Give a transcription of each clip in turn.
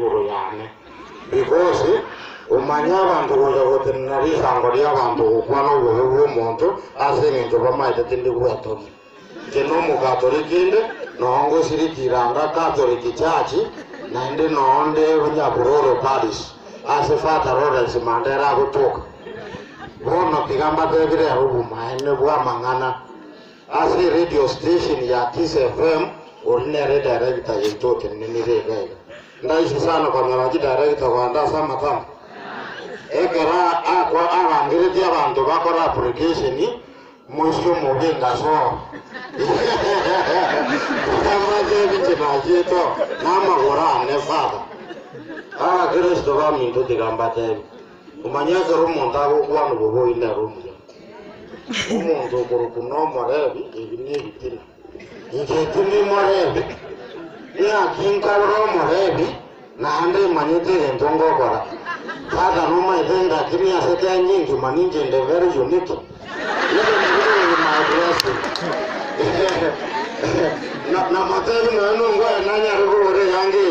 iguru yane because umanya abantu gote nari sangori abantu kwano gowe monto asenye njoba maite tindi gweto keno mu Catholic nongo sirikiranga Catholic church nande nonde bunyaburoro Paris ase Father Lawrence Mandela gutoka bono kigamba tebire arubuma ene bwa mangana ase radio station ya Kiss FM ordinary director yitoke ninirega ndaisi sana kwa maraji director kwa ndasa matamba ekera akwa abangirije abantu bakora application mwisho mubinga so kama jebi chinajeto nama gorane fada Kristo bamintu tigamba tebi umanyaka rumonda kwano bobo ina rumya umuntu kurukuno morebi ibini bitina ingetini morebi ya kinkaro morebi na ande manyete entongo kora fada noma idenda kini asete nyingi maninje ende very unique na matebi na nungo nanya rugore yangi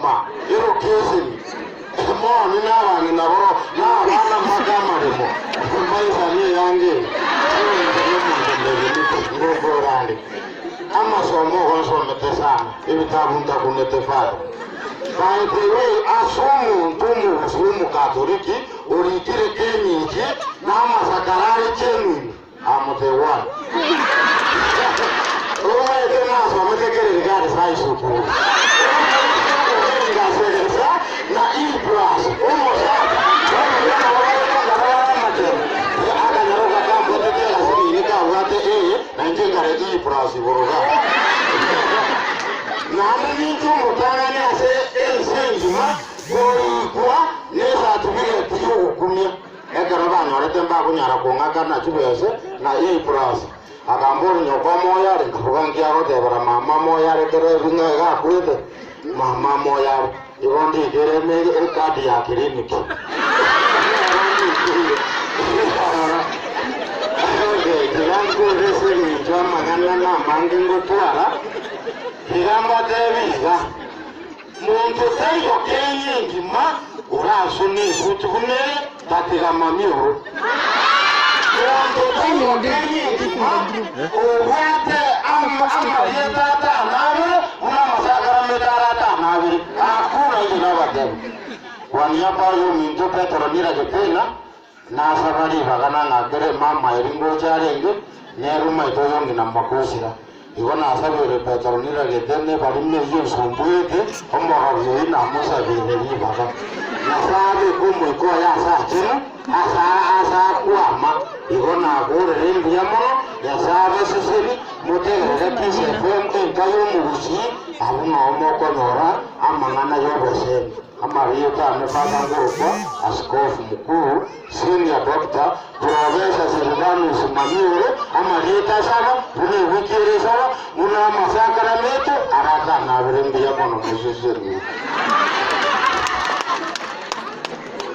ma ero kesi mo ni na bana na boro na bana magama demo mai sani yange ngo rali ama somo gonso metesana ibitabunta kunete faro by the way asumu ntumu sumu Katoliki orikire kenyiki na masakarari chenu amotewa owe tena so metekere gari sai suku na ibras umosa aga nyaroga kambo tetela sini ka wate na njenga reji ibras boroga na mtu mutana ni ase ensenjuma kwa nesa tubile tiyo kumia egaraba nyorete mba kunyara kongaka na chibese na ibras agamboro nyoko moya rengarugangi agodebara mama moya rekere binga ga kwete mama moya igondi gereme kadi ya kliniki kilango rese ni jama ngana na mangingo twara kiramba debiza muntu tayo kenye ngima urasuni kutubune tatira mamiro muntu tayo kenye ngima uwate ama yetata nawe una masakara metarata nawe hakuna ina wadabu waniapa yo minto Petro nira jepena na sabari bagana ngagere mama eringo charenge neru maito yongi na makosira igona asabere Petro nira getene barime yo sombuete omba hawo na musa bere baga na sabe kumu ko ya sa chino asa kuama igona gore rembi yamono ya sabe sisiri mutere Kiss FM kayo mugusi abuna omoko nyora amangana yobose amariyota amefanya ngoko askofu mkuu senior doctor professor Silvanus Manyure amariyota sana bune wikire sana una masakara meto araka na birembi yamono musisiri